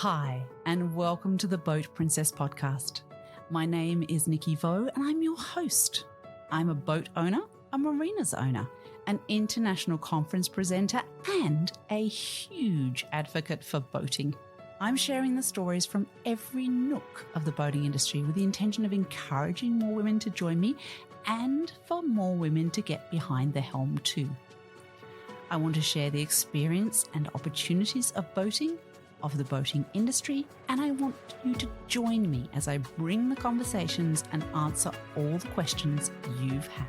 Hi, and welcome to the Boat Princess podcast. My name is Nikki Vo, and I'm your host. I'm a boat owner, a marinas owner, an international conference presenter, and a huge advocate for boating. I'm sharing the stories from every nook of the boating industry with the intention of encouraging more women to join me and for more women to get behind the helm too. I want to share the experience and opportunities of boating, of the boating industry, and I want you to join me as I bring the conversations and answer all the questions you've had.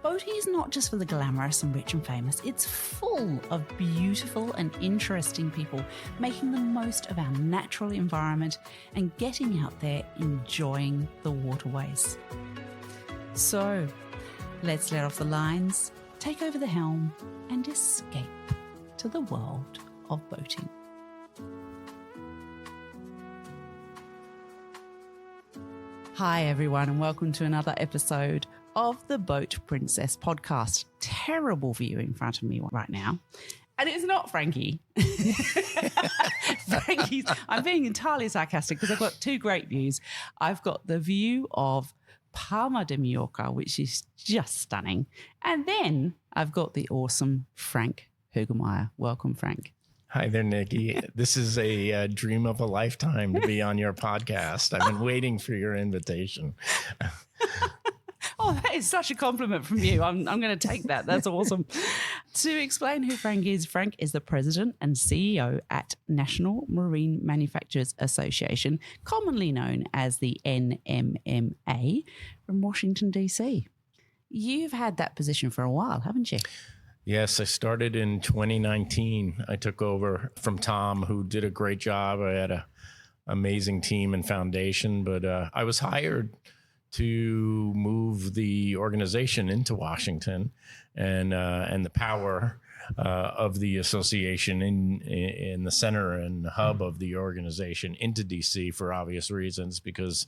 Boating is not just for the glamorous and rich and famous. It's full of beautiful and interesting people making the most of our natural environment and getting out there enjoying the waterways. So let's let off the lines, take over the helm, and escape to the world of boating. Hi, everyone, and welcome to another episode of the Boat Princess podcast. Terrible view in front of me right now. And it's not Frankie. I'm being entirely sarcastic because I've got two great views. I've got the view of Palma de Mallorca, which is just stunning. And then I've got the awesome Frank Hugelmeyer. Welcome, Frank. Hi there, Nikki. This is a dream of a lifetime to be on your podcast. I've been waiting for your invitation. Oh, that is such a compliment from you. I'm going to take that. That's awesome. To explain who Frank is the president and CEO at National Marine Manufacturers Association, commonly known as the NMMA, from Washington, D.C. You've had that position for a while, haven't you? Yes, I started in 2019. I took over from Tom, who did a great job. I had an amazing team and foundation, but I was hired to move the organization into Washington and the power of the association in the center and hub of the organization into DC for obvious reasons, because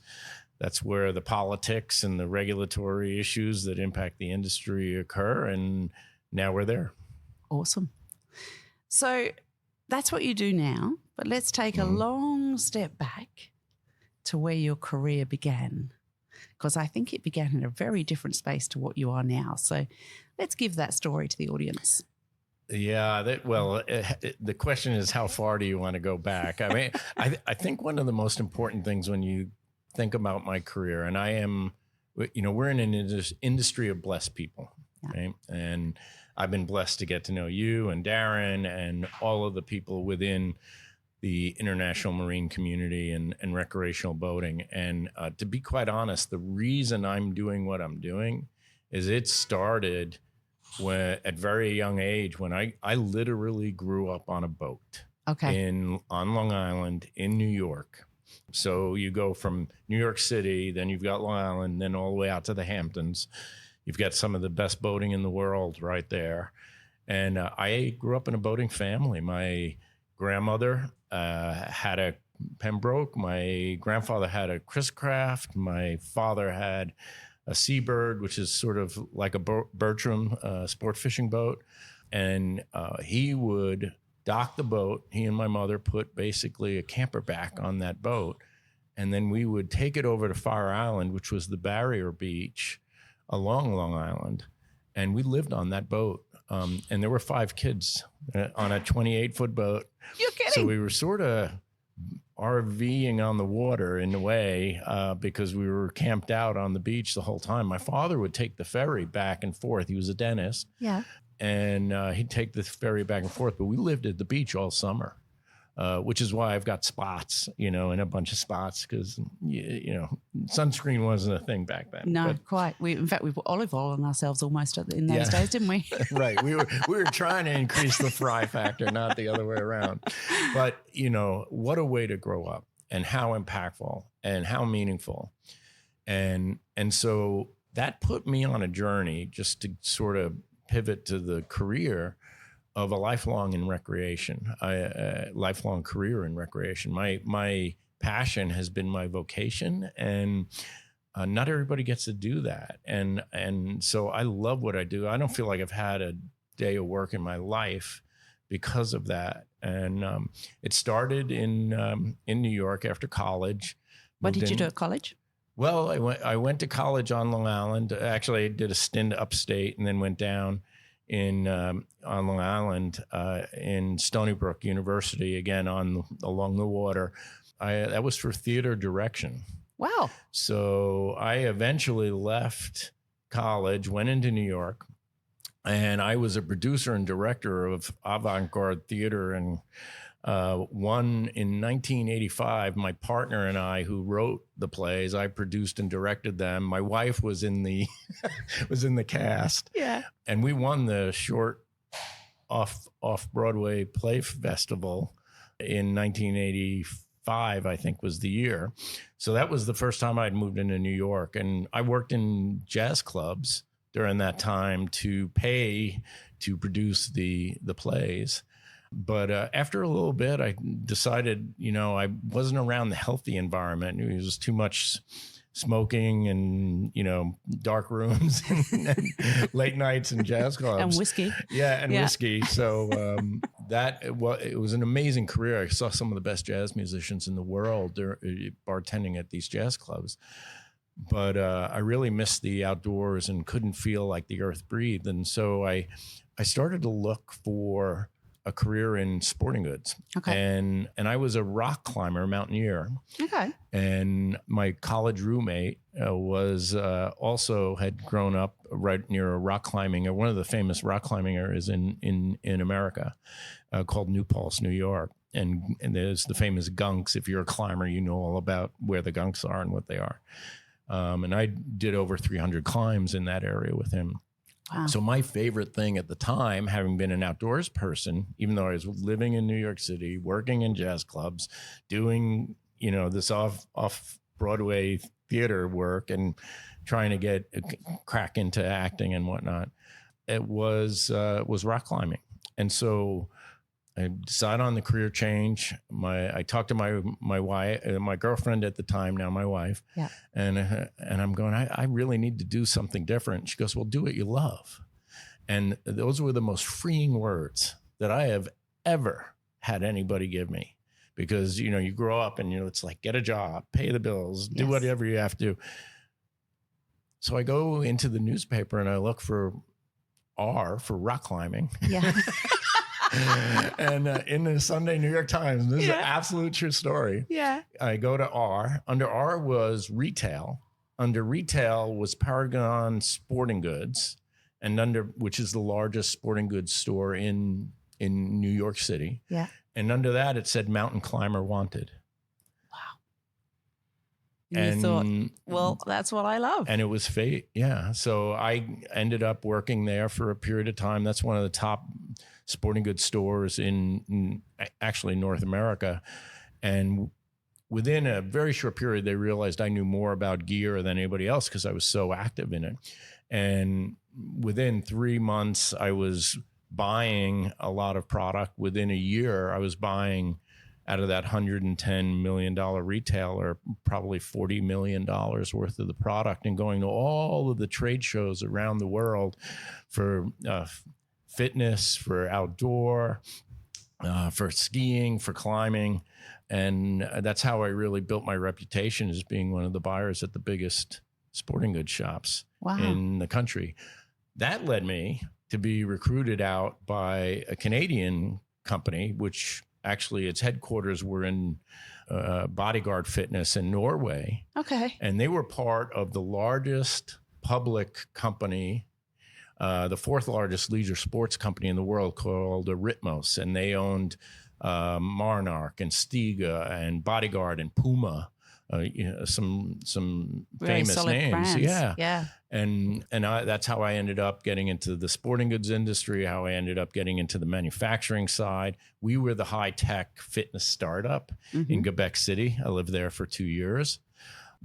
that's where the politics and the regulatory issues that impact the industry occur. And now we're there. Awesome. So that's what you do now, but let's take a long step back to where your career began, because I think it began in a very different space to what you are now. So let's give that story to the audience. Yeah, the question is, how far do you want to go back? I mean, I think one of the most important things when you think about my career, and we're in an industry of blessed people. Yeah. Right? And I've been blessed to get to know you and Darren and all of the people within the international marine community and recreational boating. And to be quite honest, the reason I'm doing what I'm doing is it started at very young age when I literally grew up on a boat. Okay. On Long Island in New York. So you go from New York City, then you've got Long Island, then all the way out to the Hamptons. You've got some of the best boating in the world right there. And I grew up in a boating family. My grandmother had a Pembroke. My grandfather had a Chris Craft. My father had a Seabird, which is sort of like a Bertram sport fishing boat. And he would dock the boat. He and my mother put basically a camper back on that boat. And then we would take it over to Fire Island, which was the barrier beach along Long Island, and we lived on that boat. And there were 5 kids on a 28-foot boat. You're kidding. So we were sort of RVing on the water in a way because we were camped out on the beach the whole time. My father would take the ferry back and forth. He was a dentist. Yeah. And he'd take the ferry back and forth, but we lived at the beach all summer. Which is why I've got spots, and a bunch of spots because, sunscreen wasn't a thing back then. No, quite. In fact, we put olive oil on ourselves almost in those days, didn't we? Right. We were trying to increase the fry factor, not the other way around. But, what a way to grow up and how impactful and how meaningful. And so that put me on a journey just to sort of pivot to the career of a lifelong career in recreation. My passion has been my vocation, and not everybody gets to do that. And so I love what I do. I don't feel like I've had a day of work in my life because of that. And it started in New York after college. What did you do at college? Well, I went to college on Long Island. Actually, I did a stint upstate and then went down on Long Island in Stony Brook University, again along the water. That was for theater direction. Wow. So I eventually left college, went into New York, and I was a producer and director of avant-garde theater. And one in 1985, my partner and I, who wrote the plays, I produced and directed them. My wife was in the cast. Yeah. And we won the short off-Broadway play festival in 1985, I think was the year. So that was the first time I'd moved into New York. And I worked in jazz clubs during that time to pay to produce the plays. But after a little bit, I decided, I wasn't around the healthy environment. It was too much smoking and, dark rooms and late nights and jazz clubs. And whiskey. Yeah, and whiskey. So it was an amazing career. I saw some of the best jazz musicians in the world bartending at these jazz clubs. But I really missed the outdoors and couldn't feel like the earth breathed. And so I started to look for a career in sporting goods. Okay. And I was a rock climber, mountaineer. Okay. And my college roommate was also had grown up right near a rock climbing, or one of the famous rock climbing areas in America called New Paltz, New York. And there's the famous gunks. If you're a climber, you know all about where the gunks are and what they are. And I did over 300 climbs in that area with him. Wow. So my favorite thing at the time, having been an outdoors person, even though I was living in New York City, working in jazz clubs, doing, this off Broadway theater work and trying to get crack into acting and whatnot, it was rock climbing. And so I decided on the career change. I talked to my wife, my girlfriend at the time, now my wife, yeah. and I'm going, I really need to do something different. She goes, well, do what you love. And those were the most freeing words that I have ever had anybody give me, because, you grow up and, it's like, get a job, pay the bills, do whatever you have to do. So I go into the newspaper and I look for R for rock climbing. Yeah. And in the Sunday New York Times, this is an absolute true story. Yeah. I go to R. Under R was retail. Under retail was Paragon Sporting Goods, and which is the largest sporting goods store in New York City. Yeah. And under that it said Mountain Climber Wanted. Wow. And you thought, well, that's what I love. And it was fate. Yeah. So I ended up working there for a period of time. That's one of the top sporting goods stores in actually North America. And within a very short period, they realized I knew more about gear than anybody else because I was so active in it. And within 3 months, I was buying a lot of product. Within a year, I was buying, out of that $110 million retailer, probably $40 million worth of the product, and going to all of the trade shows around the world for fitness, for outdoor, for skiing, for climbing. And that's how I really built my reputation, as being one of the buyers at the biggest sporting goods shops in the country. That led me to be recruited out by a Canadian company, which actually its headquarters were in Bodyguard Fitness in Norway. Okay. And they were part of the largest public company, the fourth largest leisure sports company in the world, called Ritmos. And they owned Monarch and Stiga and Bodyguard and Puma, some very famous names. Brands. Yeah. And that's how I ended up getting into the sporting goods industry, how I ended up getting into the manufacturing side. We were the high-tech fitness startup in Quebec City. I lived there for 2 years.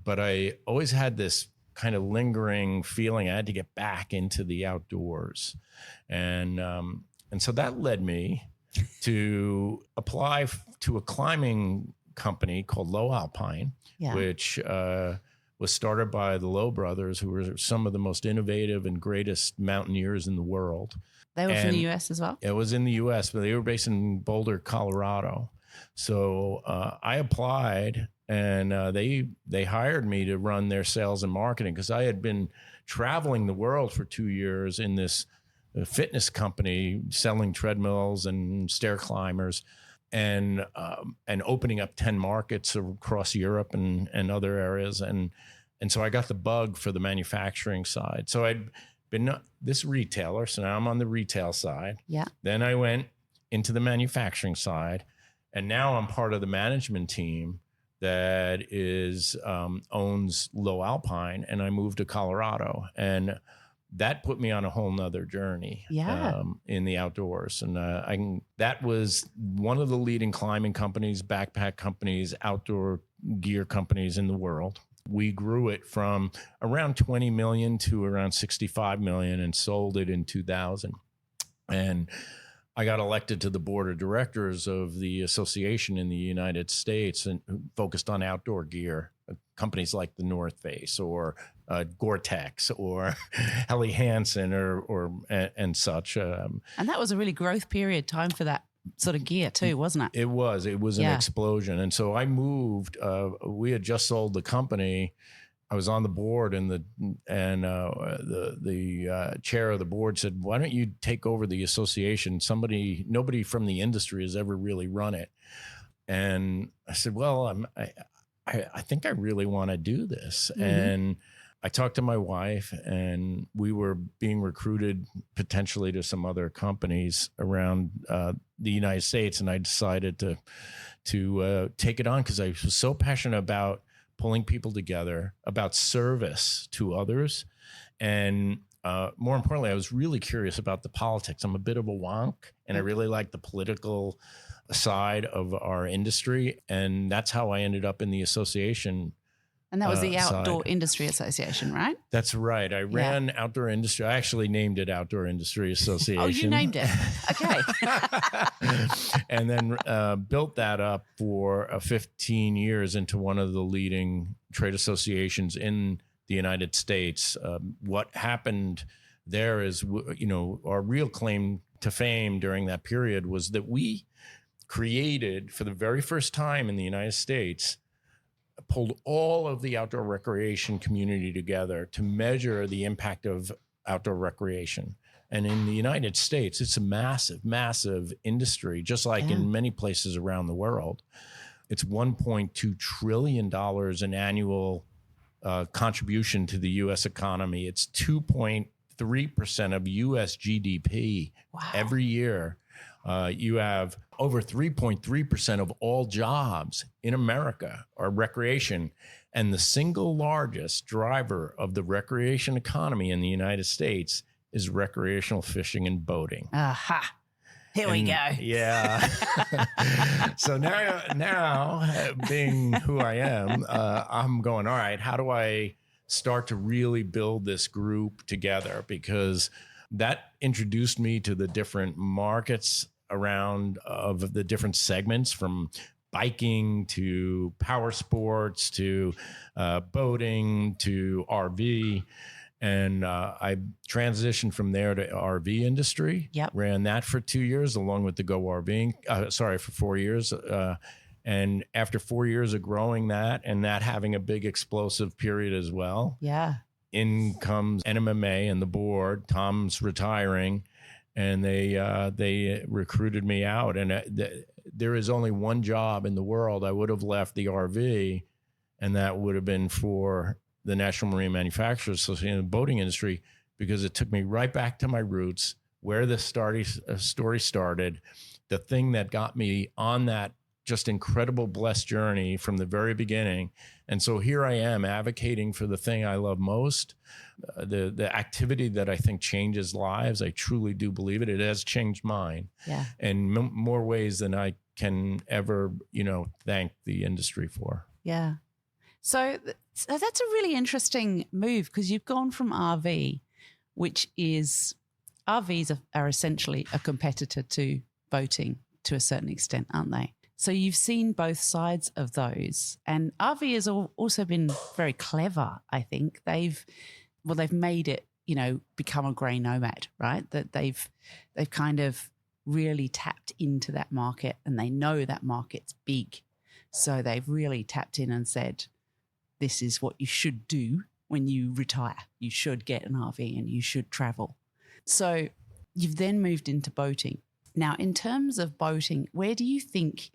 But I always had this kind of lingering feeling I had to get back into the outdoors. And so that led me to apply to a climbing company called Low Alpine, which was started by the Lowe brothers, who were some of the most innovative and greatest mountaineers in the world. They were from the US as well? It was in the US, but they were based in Boulder, Colorado. So I applied, and they hired me to run their sales and marketing, because I had been traveling the world for 2 years in this fitness company selling treadmills and stair climbers, and opening up 10 markets across Europe and other areas. And so I got the bug for the manufacturing side. So I'd been this retailer. So now I'm on the retail side. Yeah. Then I went into the manufacturing side, and now I'm part of the management team that owns Low Alpine, and I moved to Colorado, and that put me on a whole nother journey in the outdoors. And that was one of the leading climbing companies, backpack companies, outdoor gear companies in the world. We grew it from around 20 million to around 65 million and sold it in 2000. And I got elected to the board of directors of the association in the United States, and focused on outdoor gear, companies like the North Face or Gore-Tex or Helly Hansen and such. And that was a really growth period time for that sort of gear too, wasn't it? It was an explosion. And so I moved, we had just sold the company. I was on the board, and the chair of the board said, "Why don't you take over the association? Nobody from the industry has ever really run it." And I said, "Well, I think I really want to do this." Mm-hmm. And I talked to my wife, and we were being recruited potentially to some other companies around the United States. And I decided to take it on, because I was so passionate about pulling people together, about service to others. And more importantly, I was really curious about the politics. I'm a bit of a wonk, and I really like the political side of our industry. And that's how I ended up in the association. And that was the Outdoor Industry Association, right? That's right. I ran Outdoor Industry. I actually named it Outdoor Industry Association. Oh, you named it. Okay. And then built that up for 15 years into one of the leading trade associations in the United States. What happened there is, our real claim to fame during that period was that we created, for the very first time in the United States, pulled all of the outdoor recreation community together to measure the impact of outdoor recreation. And in the United States, it's a massive, massive industry, just like in many places around the world. It's $1.2 trillion in annual contribution to the U.S. economy. It's 2.3% of U.S. GDP every year. You have over 3.3% of all jobs in America are recreation. And the single largest driver of the recreation economy in the United States is recreational fishing and boating. Aha. Here we go. Yeah. So now being who I am, I'm going, all right, how do I start to really build this group together? Because that introduced me to the different markets around of the different segments, from biking to power sports to boating to RV. And I transitioned from there to RV industry. Yep. Ran that for 2 years along with the Go RVing. For 4 years. And after 4 years of growing that and that having a big explosive period as well. Yeah. In comes NMMA and the board. Tom's retiring. And they recruited me out. And there is only one job in the world I would have left the RV, and that would have been for the National Marine Manufacturers Association in the boating industry, because it took me right back to my roots, where the story started, the thing that got me on that just incredible blessed journey from the very beginning. And so here I am advocating for the thing I love most, the activity that I think changes lives. I truly do believe it. It has changed mine in more ways than I can ever, thank the industry for. Yeah. So that's a really interesting move, because you've gone from RV, which is, RVs are essentially a competitor to boating to a certain extent, aren't they? So you've seen both sides of those. And RV has also been very clever, I think. They've made it, become a grey nomad, right? That they've kind of really tapped into that market, and they know that market's big. So they've really tapped in and said, this is what you should do when you retire. You should get an RV and you should travel. So you've then moved into boating. Now, in terms of boating, where do you think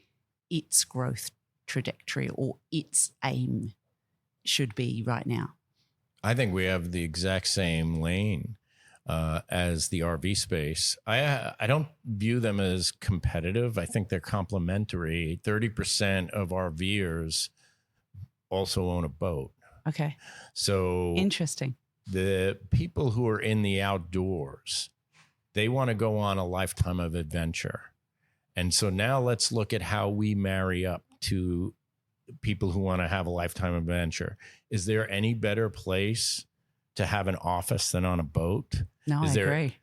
its growth trajectory or its aim should be right now? I think we have the exact same lane as the RV space. I don't view them as competitive. I think they're complementary. 30% of RVers also own a boat. Okay. So interesting. The people who are in the outdoors, they want to go on a lifetime of adventure. And so now let's look at how we marry up to people who want to have a lifetime of adventure. Is there any better place to have an office than on a boat? No, I agree.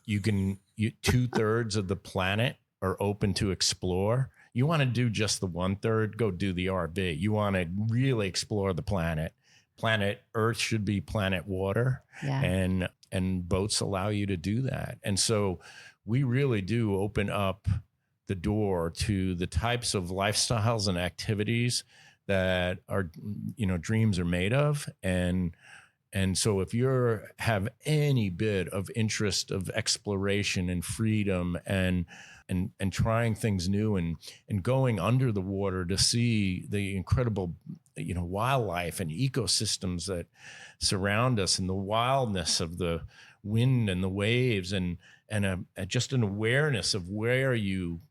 2/3 of the planet are open to explore. You want to do just the 1/3, go do the RV. You want to really explore the planet. Planet Earth should be planet water. Yeah. And boats allow you to do that. And so we really do open up the door to the types of lifestyles and activities that our, dreams are made of. And so if you have any bit of interest of exploration and freedom and trying things new and going under the water to see the incredible, wildlife and ecosystems that surround us and the wildness of the wind and the waves and just an awareness of where you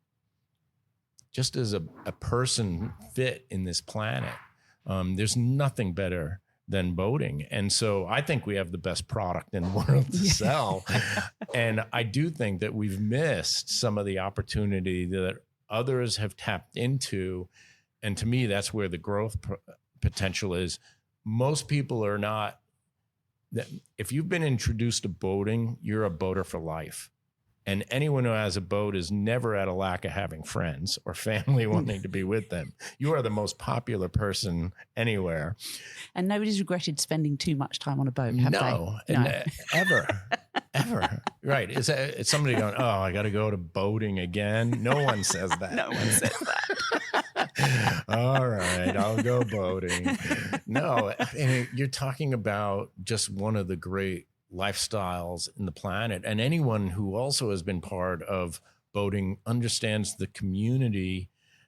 just as a person fit in this planet. There's nothing better than boating. And so I think we have the best product in the world to sell. And I do think that we've missed some of the opportunity that others have tapped into. And to me, that's where the growth potential is. Most people are not, if you've been introduced to boating, you're a boater for life. And anyone who has a boat is never at a lack of having friends or family wanting to be with them. You are the most popular person anywhere. And nobody's regretted spending too much time on a boat, have they? No. Ever. Right. It's somebody going, oh, I got to go to boating again. No one says that. No one says that. All right, I'll go boating. No, you're talking about just one of the great lifestyles in the planet, and anyone who also has been part of boating understands the community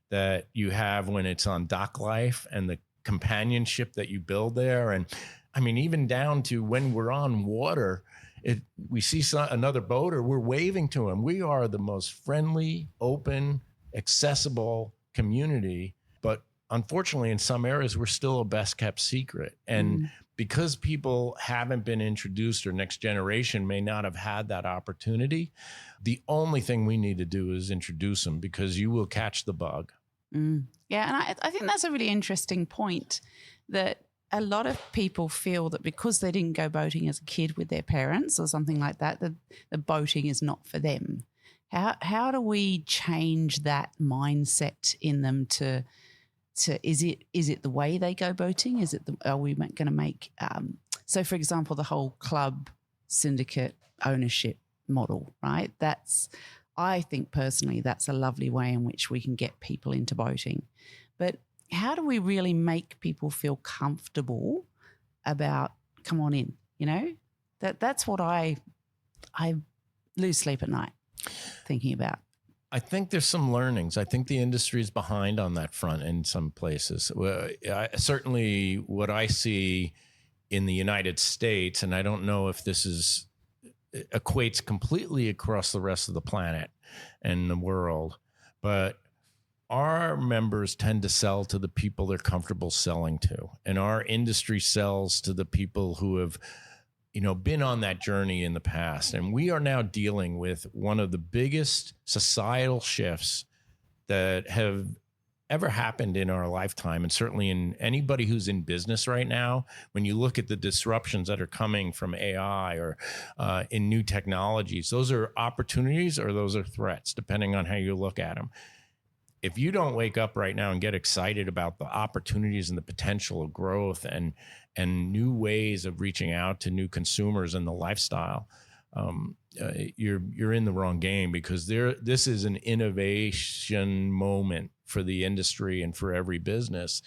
that you have when it's on dock life and the companionship that you build there. And I mean, even down to when we're on water, we see another boater, we're waving to him. We are the most friendly, open, accessible community, but unfortunately in some areas we're still a best kept secret. And because people haven't been introduced or next generation may not have had that opportunity, the only thing we need to do is introduce them, because you will catch the bug. Yeah, and I think that's a really interesting point, that a lot of people feel that because they didn't go boating as a kid with their parents or something like that, the boating is not for them. How do we change that mindset in them to is it the way they go boating? Are we going to make so for example, the whole club syndicate ownership model, right? I think personally that's a lovely way in which we can get people into boating. But how do we really make people feel comfortable about come on in? That's what I lose sleep at night thinking about. I think there's some learnings. I think the industry is behind on that front in some places. Certainly what I see in the United States, and I don't know if this equates completely across the rest of the planet and the world, but our members tend to sell to the people they're comfortable selling to. And our industry sells to the people who have been on that journey in the past. And we are now dealing with one of the biggest societal shifts that have ever happened in our lifetime. And certainly in anybody who's in business right now, when you look at the disruptions that are coming from AI or in new technologies, those are opportunities or those are threats, depending on how you look at them. if you don't wake up right now and get excited about the opportunities and the potential of growth and new ways of reaching out to new consumers and the lifestyle, you're in the wrong game, because this is an innovation moment for the industry and for every business.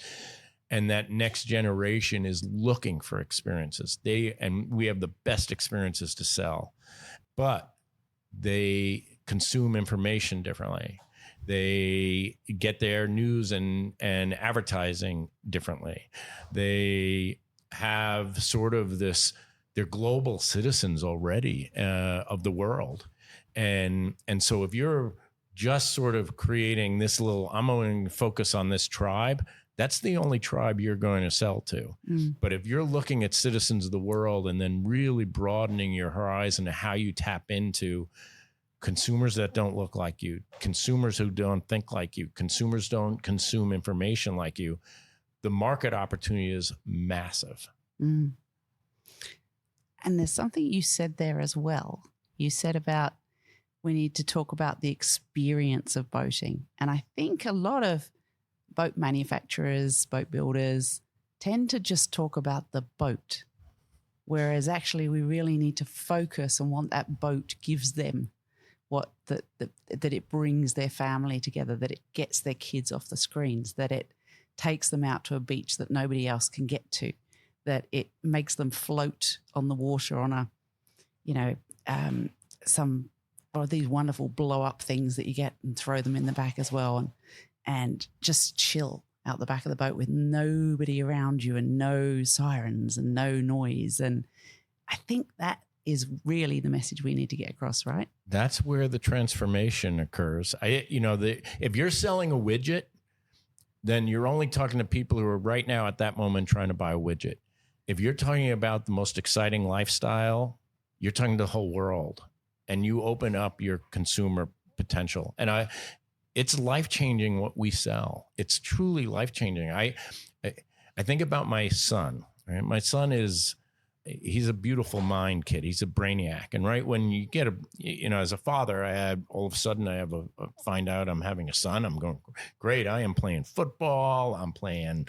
And that next generation is looking for experiences. And we have the best experiences to sell, but they consume information differently. They get their news and advertising differently. They have sort of this, they're global citizens already of the world. And so if you're just sort of creating this little, I'm going to focus on this tribe, that's the only tribe you're going to sell to. But if you're looking at citizens of the world and then really broadening your horizon to how you tap into consumers that don't look like you, consumers who don't think like you, consumers don't consume information like you, the market opportunity is massive. And there's something you said there as well. You said about we need to talk about the experience of boating. And I think a lot of boat manufacturers, boat builders tend to just talk about the boat, whereas actually we really need to focus on what that boat gives them, what that it brings their family together, that it gets their kids off the screens, that it takes them out to a beach that nobody else can get to, that it makes them float on the water on a, some of these wonderful blow up things that you get and throw them in the back as well, and just chill out the back of the boat with nobody around you and no sirens and no noise. And I think that is really the message we need to get across, right? That's where the transformation occurs. If you're selling a widget, then you're only talking to people who are right now at that moment trying to buy a widget. If you're talking about the most exciting lifestyle, you're talking to the whole world, and you open up your consumer potential. And it's life-changing what we sell. It's truly life-changing. I think about my son, right? My son he's a beautiful mind kid. He's a brainiac. And right when you get as a father, all of a sudden I find out I'm having a son. I'm going, great. I am playing football. I'm playing,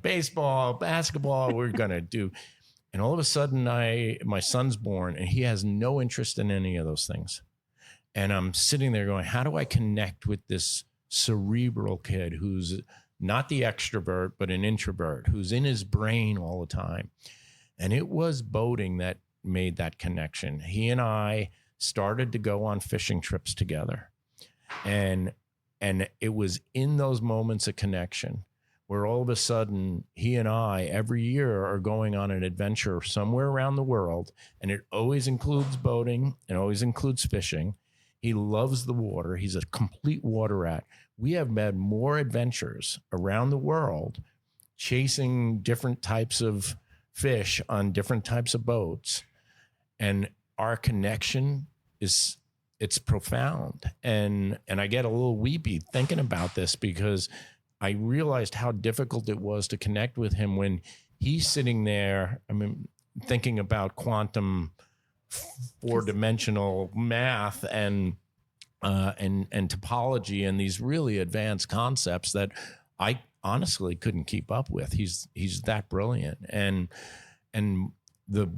baseball, basketball. We're going to do. And all of a sudden my son's born and he has no interest in any of those things. And I'm sitting there going, how do I connect with this cerebral kid who's not the extrovert, but an introvert, who's in his brain all the time? And it was boating that made that connection. He and I started to go on fishing trips together. And it was in those moments of connection where all of a sudden he and I every year are going on an adventure somewhere around the world. And it always includes boating and always includes fishing. He loves the water. He's a complete water rat. We have had more adventures around the world chasing different types of fish on different types of boats. And our connection it's profound. And I get a little weepy thinking about this, because I realized how difficult it was to connect with him when he's sitting there, thinking about quantum four-dimensional math and topology and these really advanced concepts that I honestly couldn't keep up with. He's that brilliant. And the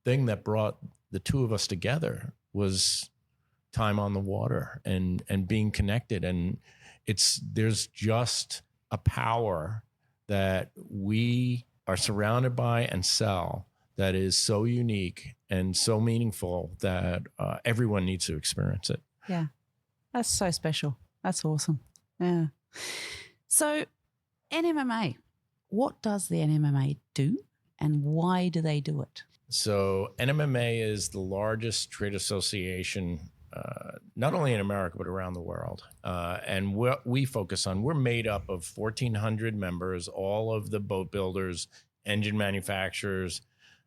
thing that brought the two of us together was time on the water and being connected. And there's just a power that we are surrounded by and sell that is so unique and so meaningful that everyone needs to experience it. Yeah, that's so special. That's awesome. Yeah. So NMMA, what does the NMMA do and why do they do it? So NMMA is the largest trade association, not only in America, but around the world. And what we focus on, we're made up of 1,400 members, all of the boat builders, engine manufacturers,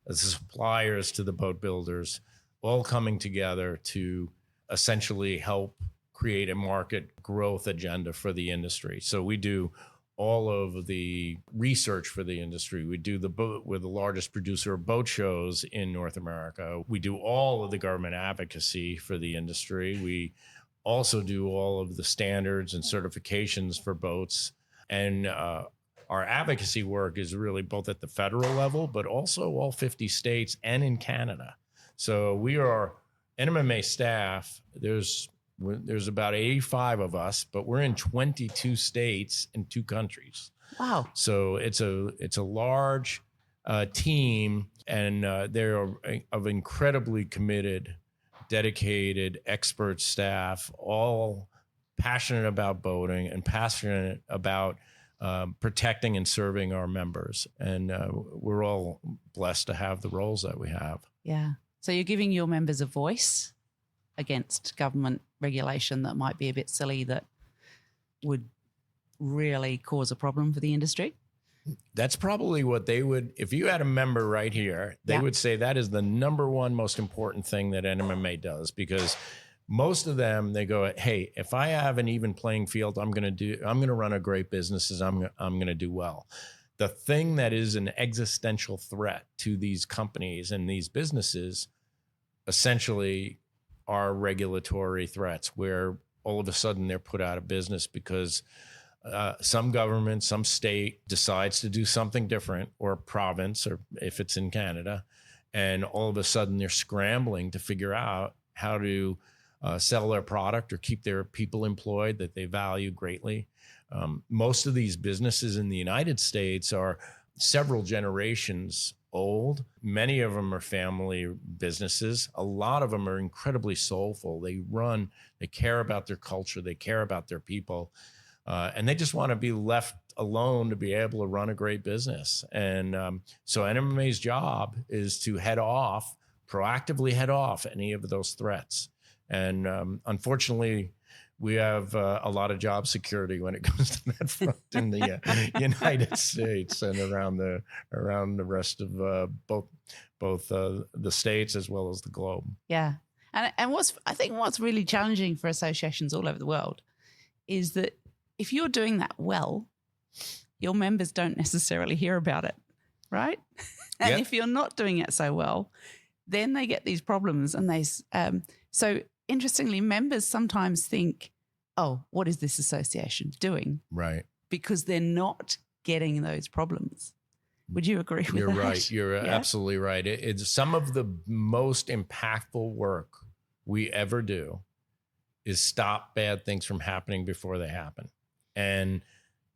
the suppliers to the boat builders, all coming together to essentially help create a market growth agenda for the industry. So we do all of the research for the industry. We're the largest producer of boat shows in North America. We do all of the government advocacy for the industry. We also do all of the standards and certifications for boats. And our advocacy work is really both at the federal level, but also all 50 states and in Canada. So we are NMMA staff. There's about 85 of us, but we're in 22 states and 2 countries. Wow. So it's a large team, and they're of incredibly committed, dedicated, expert staff, all passionate about boating and passionate about protecting and serving our members. And we're all blessed to have the roles that we have. Yeah. So you're giving your members a voice against government regulation that might be a bit silly, that would really cause a problem for the industry? That's probably what they would, if you had a member right here, they would say that is the number one most important thing that NMMA does, because most of them, they go, hey, if I have an even playing field, I'm going to run a great business, I'm going to do well. The thing that is an existential threat to these companies and these businesses essentially are regulatory threats, where all of a sudden they're put out of business because some government, some state decides to do something different, or province, or if it's in Canada, and all of a sudden they're scrambling to figure out how to sell their product or keep their people employed that they value greatly. Most of these businesses in the United States are several generations old. Many of them are family businesses. A lot of them are incredibly soulful. They care about their culture, they care about their people. And they just want to be left alone to be able to run a great business. And so NMMA's job is to proactively head off any of those threats. And unfortunately, we have a lot of job security when it comes to that front in the United States and around the rest of both the states as well as the globe. Yeah. And what's really challenging for associations all over the world is that if you're doing that well, your members don't necessarily hear about it, right? And if you're not doing it so well, then they get these problems. And so interestingly, members sometimes think, oh, what is this association doing? Right. Because they're not getting those problems. Would you agree with that? You're right. You're absolutely right. It's some of the most impactful work we ever do is stop bad things from happening before they happen. And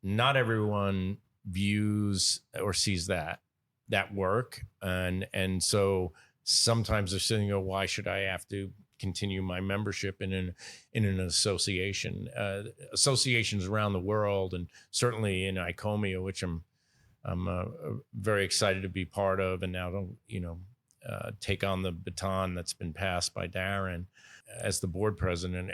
not everyone views or sees that work. And so sometimes they're sitting there, why should I have to continue my membership in an association? Associations around the world, and certainly in ICOMIA, which I'm very excited to be part of, and now take on the baton that's been passed by Darren as the board president.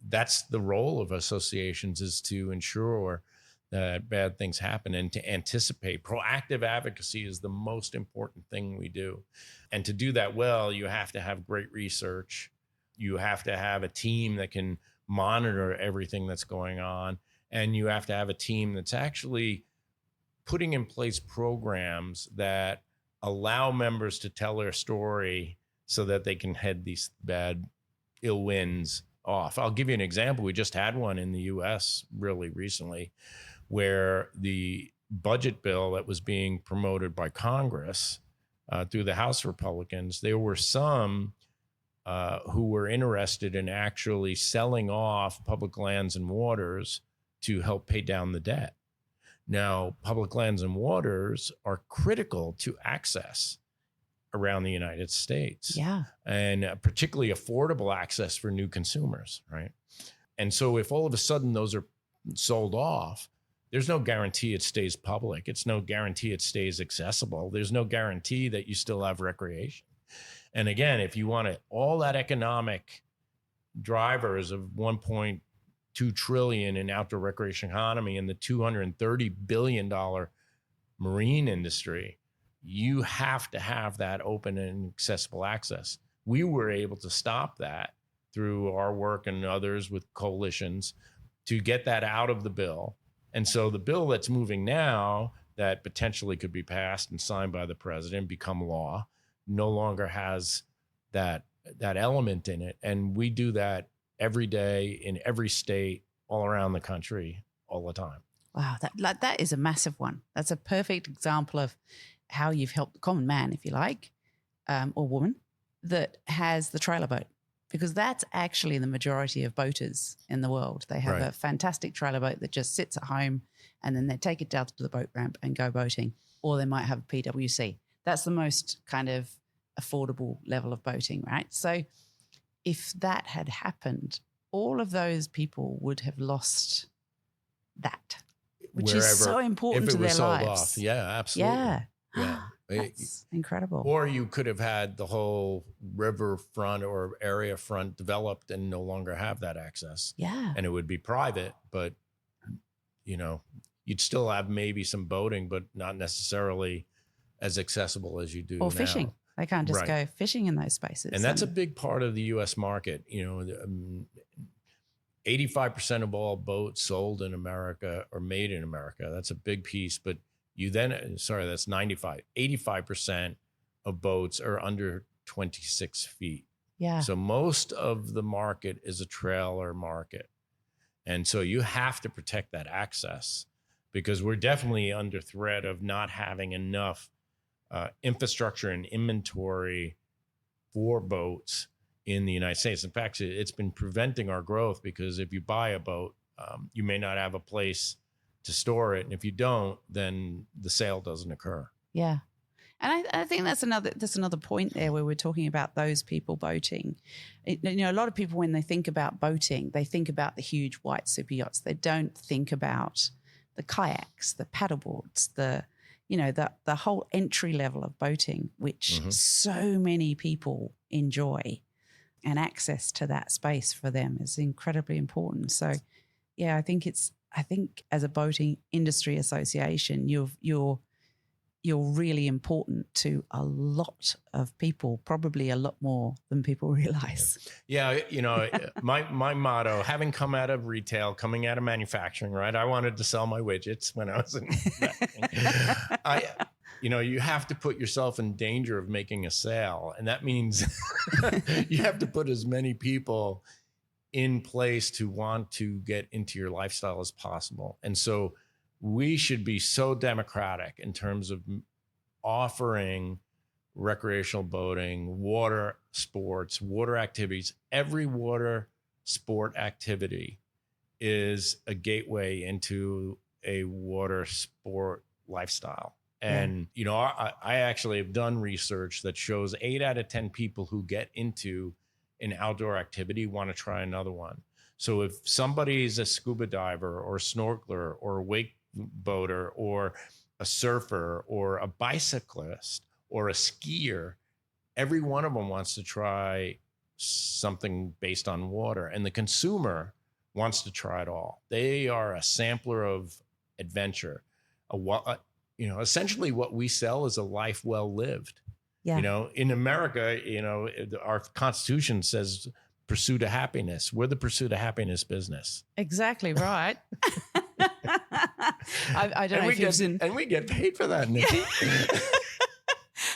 That's the role of associations, is to ensure that bad things happen and to anticipate. Proactive advocacy is the most important thing we do. And to do that well, you have to have great research. You have to have a team that can monitor everything that's going on. And you have to have a team that's actually putting in place programs that allow members to tell their story so that they can head these ill winds off. I'll give you an example. We just had one in the US really recently, where the budget bill that was being promoted by Congress through the House Republicans, there were some who were interested in actually selling off public lands and waters to help pay down the debt. Now, public lands and waters are critical to access around the United States. Yeah. And particularly affordable access for new consumers, right? And so if all of a sudden those are sold off, there's no guarantee it stays public. It's no guarantee it stays accessible. There's no guarantee that you still have recreation. And again, if you want all that economic drivers of 1.2 trillion in outdoor recreation economy and the $230 billion marine industry, you have to have that open and accessible access. We were able to stop that through our work and others with coalitions to get that out of the bill. And so the bill that's moving now that potentially could be passed and signed by the president, become law, no longer has that element in it. And we do that every day in every state, all around the country, all the time. Wow, that is a massive one. That's a perfect example of how you've helped the common man, if you like, or woman, that has the trailer boat. Because that's actually the majority of boaters in the world. They have a fantastic trailer boat that just sits at home, and then they take it down to the boat ramp and go boating. Or they might have a PWC. That's the most kind of affordable level of boating, right? So if that had happened, all of those people would have lost that, which is so important to their lives. Off. Yeah, absolutely. Yeah. That's incredible. Or you could have had the whole riverfront or area front developed and no longer have that access. Yeah. And it would be private, but, you'd still have maybe some boating, but not necessarily as accessible as you do or now. Fishing. They can't just go fishing in those spaces. And that's a big part of the U.S. market. 85% of all boats sold in America are made in America. That's a big piece. But that's 95. 85% of boats are under 26 feet. Yeah. So most of the market is a trailer market. And so you have to protect that access, because we're definitely under threat of not having enough infrastructure and inventory for boats in the United States. In fact, it's been preventing our growth, because if you buy a boat, you may not have a place to store it. And if you don't, then the sale doesn't occur. Yeah. And I think that's another point there where we're talking about those people boating. A lot of people, when they think about boating, they think about the huge white super yachts. They don't think about the kayaks, the paddleboards, the whole entry level of boating, which so many people enjoy, and access to that space for them is incredibly important. So, yeah, I think as a boating industry association, you're really important to a lot of people, probably a lot more than people realize. Yeah, my motto, having come out of retail, coming out of manufacturing, right? I wanted to sell my widgets when I was in you have to put yourself in danger of making a sale. And that means you have to put as many people in place to want to get into your lifestyle as possible. And so we should be so democratic in terms of offering recreational boating, water sports, water activities. Every water sport activity is a gateway into a water sport lifestyle. And, I actually have done research that shows 8 out of 10 people who get into an outdoor activity want to try another one. So if somebody's a scuba diver or a snorkeler or a wakeboater or a surfer or a bicyclist or a skier, every one of them wants to try something based on water. And the consumer wants to try it all. They are a sampler of adventure. Essentially what we sell is a life well lived. Yeah. In America, our Constitution says pursuit of happiness. We're the pursuit of happiness business. Exactly right. I don't know if you've seen, and we get paid for that, Nikki.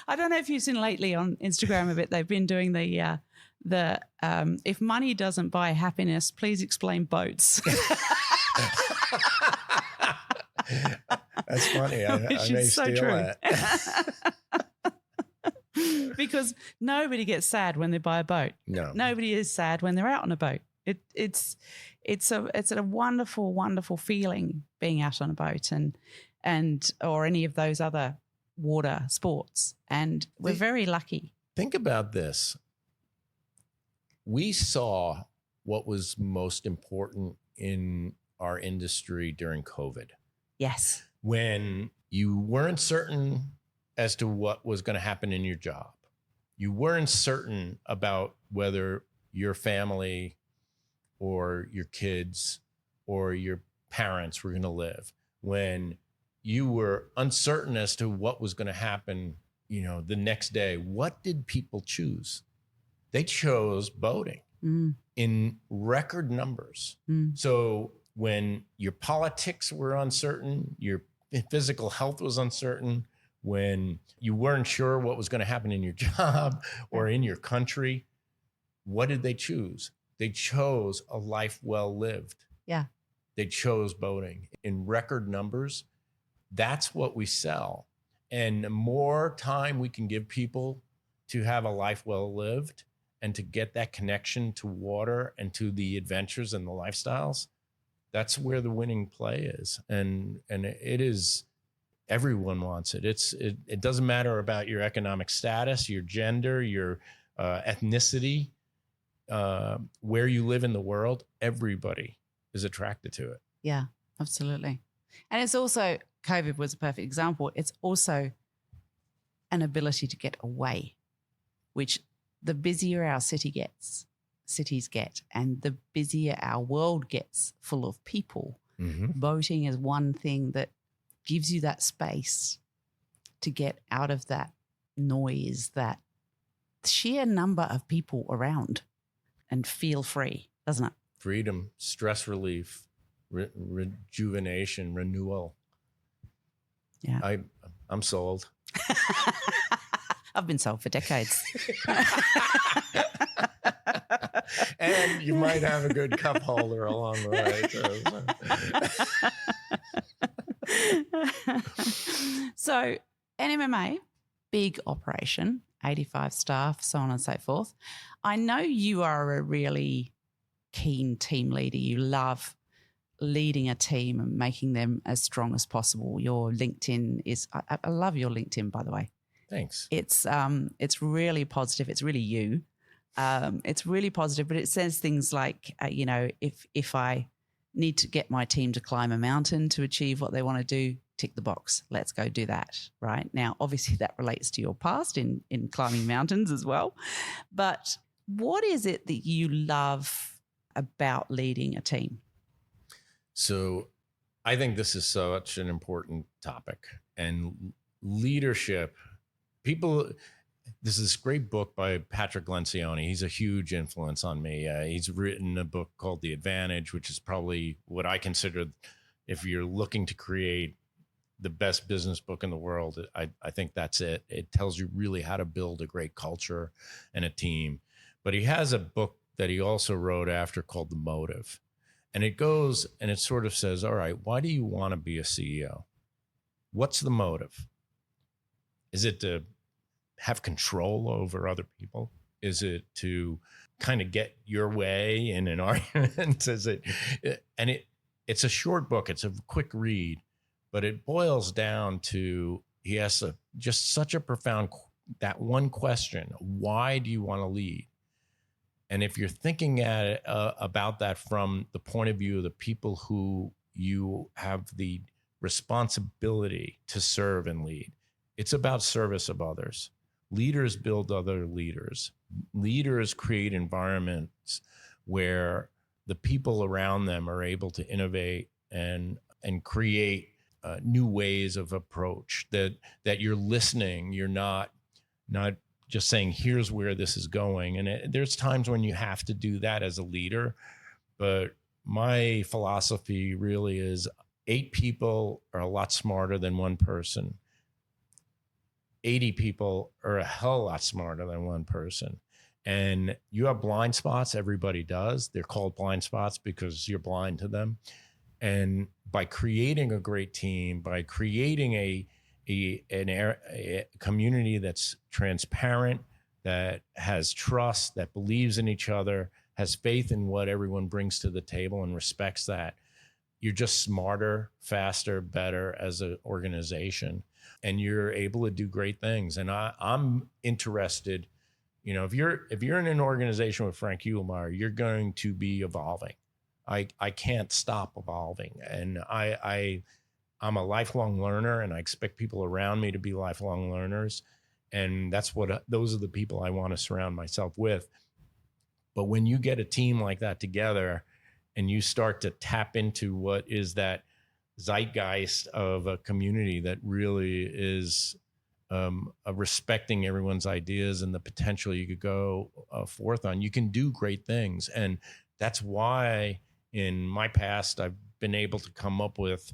I don't know if you've seen lately on Instagram a bit. They've been doing the if money doesn't buy happiness, please explain boats. That's funny. I may steal that. Because nobody gets sad when they buy a boat. No. Nobody is sad when they're out on a boat. It's a wonderful, wonderful feeling being out on a boat and or any of those other water sports. And we're very lucky. Think about this. We saw what was most important in our industry during COVID. Yes. When you weren't certain as to what was going to happen in your job. You weren't certain about whether your family or your kids or your parents were going to live. When you were uncertain as to what was going to happen, the next day, what did people choose? They chose boating in record numbers. So when your politics were uncertain, your physical health was uncertain, when you weren't sure what was going to happen in your job or in your country, what did they choose? They chose a life well lived. Yeah. They chose boating in record numbers. That's what we sell. And the more time we can give people to have a life well lived and to get that connection to water and to the adventures and the lifestyles, that's where the winning play is. And it is, everyone wants it. It doesn't matter about your economic status, your gender, your ethnicity, where you live in the world. Everybody is attracted to it. Yeah, absolutely. And it's also, COVID was a perfect example. It's also an ability to get away, which the busier our cities get, and the busier our world gets full of people, boating is one thing that gives you that space to get out of that noise, that sheer number of people around, and feel free, doesn't it? Freedom, stress relief, rejuvenation, renewal. Yeah. I'm sold. I've been sold for decades. And you might have a good cup holder along the way too. So NMMA, big operation, 85 staff, so on and so forth. I know you are a really keen team leader. You love leading a team and making them as strong as possible. Your LinkedIn is, I love your LinkedIn, by the way. Thanks. It's really positive. It's really you. It's really positive, but it says things like, if I need to get my team to climb a mountain to achieve what they want to do, tick the box. Let's go do that. Right now, obviously that relates to your past in climbing mountains as well. But what is it that you love about leading a team? So I think this is such an important topic, and leadership, this is this great book by Patrick Lencioni. He's a huge influence on me. He's written a book called The Advantage, which is probably what I consider, if you're looking to create the best business book in the world, I think that's it. It tells you really how to build a great culture and a team. But he has a book that he also wrote after called The Motive. And it goes and it sort of says, all right, why do you want to be a CEO? What's the motive? Is it to have control over other people? Is it to kind of get your way in an argument? It's a short book. It's a quick read, but it boils down to, he has just such a profound, that one question: why do you want to lead? And if you're thinking about that from the point of view of the people who you have the responsibility to serve and lead, it's about service of others. Leaders build other leaders. Leaders create environments where the people around them are able to innovate and create new ways of approach, that you're listening. You're not just saying, here's where this is going. And there's times when you have to do that as a leader. But my philosophy really is 8 people are a lot smarter than one person. 80 people are a hell of a lot smarter than one person. And you have blind spots. Everybody does. They're called blind spots because you're blind to them. And by creating a great team, by creating a community that's transparent, that has trust, that believes in each other, has faith in what everyone brings to the table and respects that, you're just smarter, faster, better as an organization, and you're able to do great things. And I'm interested, if you're in an organization with Frank Hugelmeyer, you're going to be evolving. I can't stop evolving, and I'm a lifelong learner, and I expect people around me to be lifelong learners. And those are the people I want to surround myself with. But when you get a team like that together and you start to tap into what is that zeitgeist of a community that really is respecting everyone's ideas and the potential you could go forth on, you can do great things. And that's why in my past, I've been able to come up with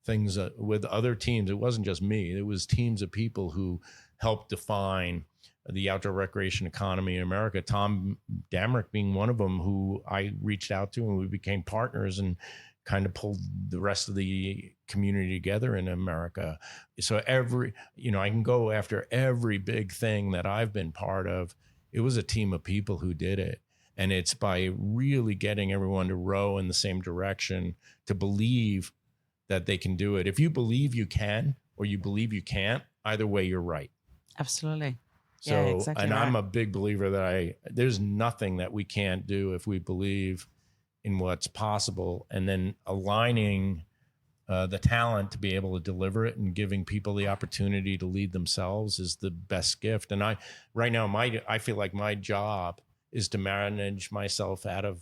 things with other teams. It wasn't just me. It was teams of people who helped define the outdoor recreation economy in America, Tom Damrick being one of them, who I reached out to, and we became partners and kind of pulled the rest of the community together in America. So I can go after every big thing that I've been part of. It was a team of people who did it. And it's by really getting everyone to row in the same direction, to believe that they can do it. If you believe you can, or you believe you can't, either way, you're right. Absolutely. So, yeah, exactly. And right. I'm a big believer that there's nothing that we can't do if we believe in what's possible, and then aligning the talent to be able to deliver it and giving people the opportunity to lead themselves is the best gift. And right now, I feel like my job is to manage myself out of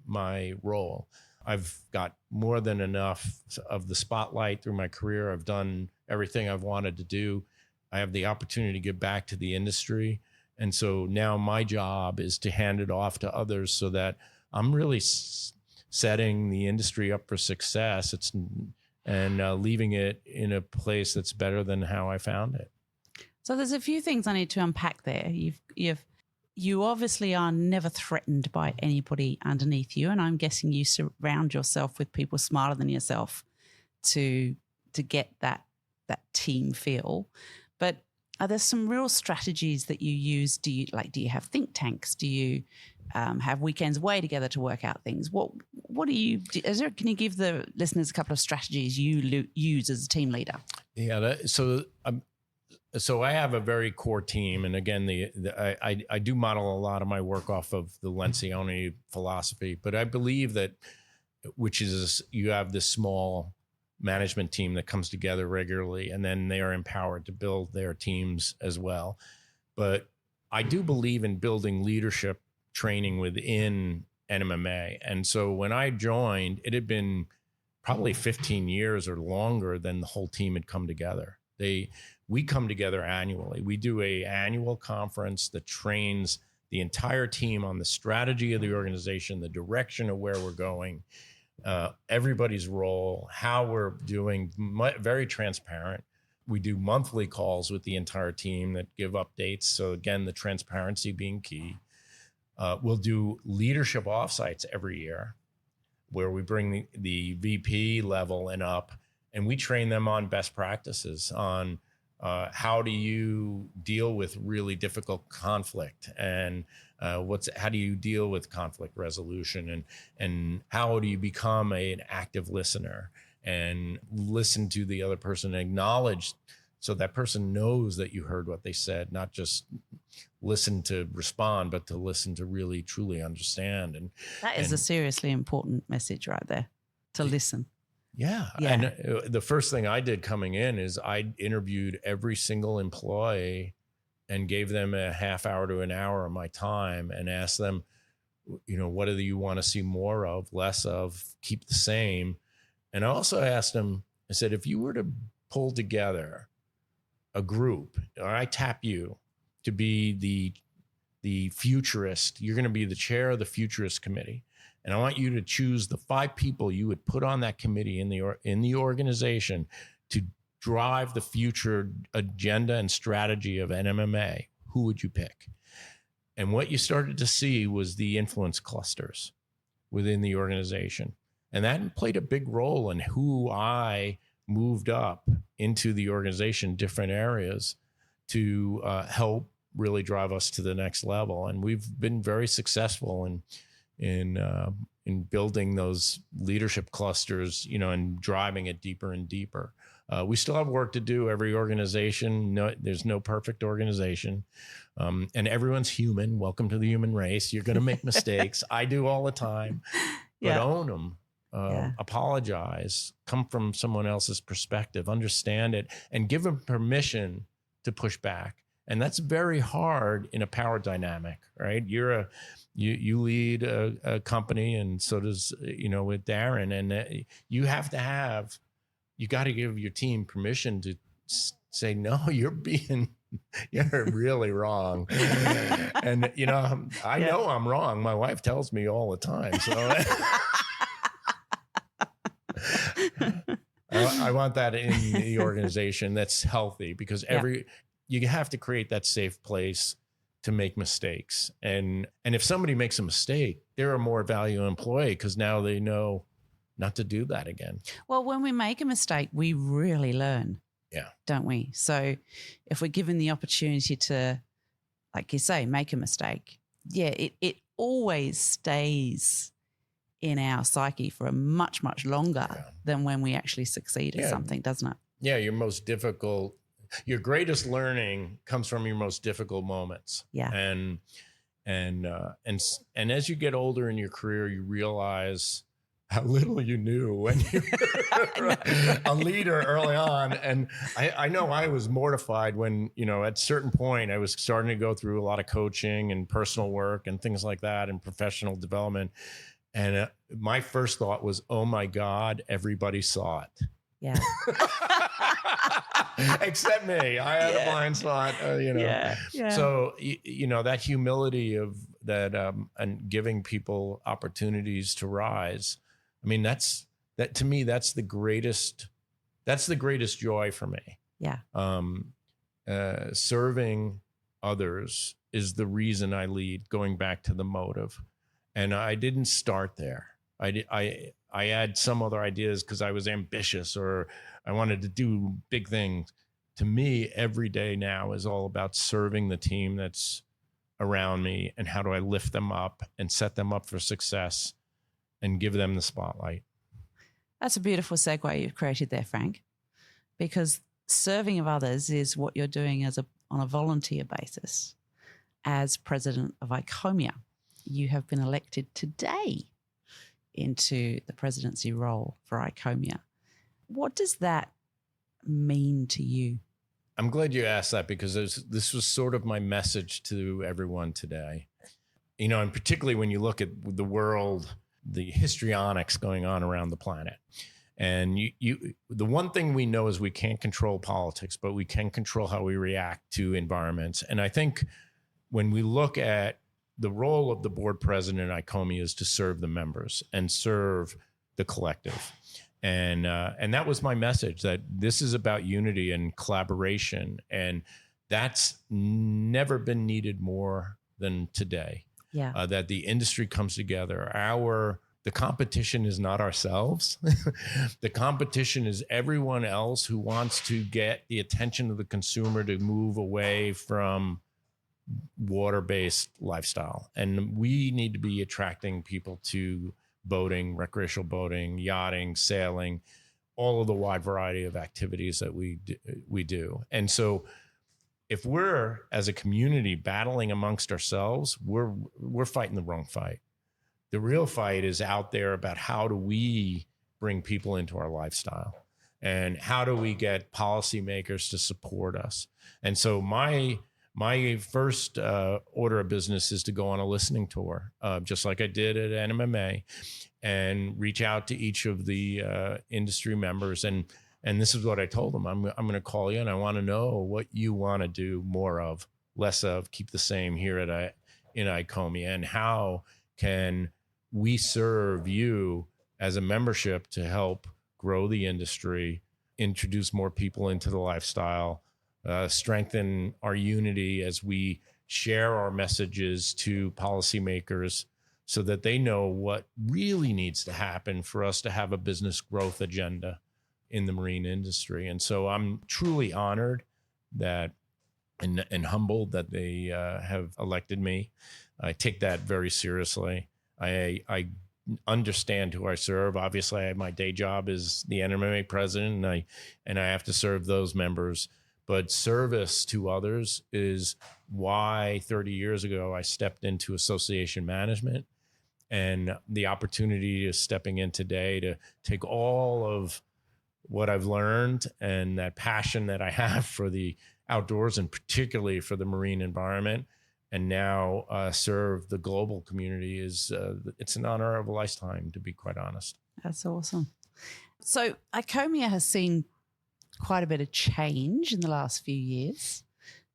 my role. I've got more than enough of the spotlight through my career. I've done everything I've wanted to do. I have the opportunity to give back to the industry. And so now my job is to hand it off to others so that I'm really setting the industry up for success. And leaving it in a place that's better than how I found it. So there's a few things I need to unpack there. You obviously are never threatened by anybody underneath you, and I'm guessing you surround yourself with people smarter than yourself to get that team feel. But are there some real strategies that you use? Do you have think tanks? Do you have weekends away together to work out things? What do you do? Can you give the listeners a couple of strategies you use as a team leader? Yeah, so I have a very core team, and again, I do model a lot of my work off of the Lencioni philosophy, but I believe that, which is, you have this small management team that comes together regularly, and then they are empowered to build their teams as well. But I do believe in building leadership training within NMMA. And so when I joined, it had been probably 15 years or longer than the whole team had come together. We come together annually. We do an annual conference that trains the entire team on the strategy of the organization, the direction of where we're going, everybody's role, how we're doing, very transparent. We do monthly calls with the entire team that give updates. So again, the transparency being key. We'll do leadership offsites every year where we bring the VP level and up, and we train them on best practices on how do you deal with really difficult conflict, and how do you deal with conflict resolution, and how do you become an active listener and listen to the other person and acknowledge, so that person knows that you heard what they said, not just listen to respond, but to listen to really truly understand. And that is a seriously important message right there, to listen. Yeah. And the first thing I did coming in is I interviewed every single employee and gave them a half hour to an hour of my time and asked them, what do you want to see more of, less of, keep the same? And I also asked them, I said, if you were to pull together a group, or I tap you to be the futurist, you're going to be the chair of the futurist committee. And I want you to choose the 5 people you would put on that committee in the organization to drive the future agenda and strategy of NMMA. Who would you pick? And what you started to see was the influence clusters within the organization. And that played a big role in who I moved up into the organization, different areas, to help really drive us to the next level. And we've been very successful in building those leadership clusters, and driving it deeper and deeper. We still have work to do. Every organization, there's no perfect organization, and everyone's human. Welcome to the human race. You're going to make mistakes. I do all the time, but own them. Apologize, come from someone else's perspective, understand it, and give them permission to push back. And that's very hard in a power dynamic, right? You lead a company, and so does, with Darren, and you got to give your team permission to say, no, you're really wrong. And, I know I'm wrong. My wife tells me all the time. So I want that in the organization that's healthy, because you have to create that safe place to make mistakes. And if somebody makes a mistake, they're a more valuable employee because now they know not to do that again. Well, when we make a mistake, we really learn. Yeah. Don't we? So if we're given the opportunity to, like you say, make a mistake, it always stays in our psyche for a much, much longer than when we actually succeed at something, doesn't it? Yeah, your greatest learning comes from your most difficult moments. Yeah. And as you get older in your career, you realize how little you knew when you were a leader early on. And I know I was mortified when, at a certain point, I was starting to go through a lot of coaching and personal work and things like that and professional development. And my first thought was, oh my God, everybody saw it. Yeah. Except me. I had a blind spot, Yeah. So, that humility of that and giving people opportunities to rise. I mean, to me, that's the greatest joy for me. Yeah. Serving others is the reason I lead, going back to the motive. And I didn't start there. I had some other ideas because I was ambitious or I wanted to do big things. To me, every day now is all about serving the team that's around me and how do I lift them up and set them up for success and give them the spotlight. That's a beautiful segue you've created there, Frank, because serving of others is what you're doing on a volunteer basis. As president of ICOMIA, you have been elected today into the presidency role for ICOMIA. What does that mean to you? I'm glad you asked that because this was sort of my message to everyone today. And particularly when you look at the world, the histrionics going on around the planet. And the one thing we know is we can't control politics, but we can control how we react to environments. And I think when we look at the role of the board president at ICOMIA is to serve the members and serve the collective. And that was my message, that this is about unity and collaboration. And that's never been needed more than today. Yeah. That the industry comes together. The competition is not ourselves. The competition is everyone else who wants to get the attention of the consumer to move away from water-based lifestyle. And we need to be attracting people to boating, recreational boating, yachting, sailing, all of the wide variety of activities that we do. And so if we're, as a community, battling amongst ourselves, we're fighting the wrong fight. The real fight is out there about how do we bring people into our lifestyle and how do we get policymakers to support us. And so my first order of business is to go on a listening tour, just like I did at NMMA, and reach out to each of the industry members. And this is what I told them. I'm going to call you and I want to know what you want to do more of, less of, keep the same here in ICOMIA, and how can we serve you as a membership to help grow the industry, introduce more people into the lifestyle, strengthen our unity as we share our messages to policymakers so that they know what really needs to happen for us to have a business growth agenda in the marine industry. And so I'm truly honored that and humbled that they have elected me. I take that very seriously. I understand who I serve. Obviously, my day job is the NMMA president, and I have to serve those members. But service to others is why 30 years ago I stepped into association management, and the opportunity is stepping in today to take all of what I've learned and that passion that I have for the outdoors and particularly for the marine environment, and now serve the global community it's an honor of a lifetime, to be quite honest. That's awesome. So ICOMIA has seen quite a bit of change in the last few years,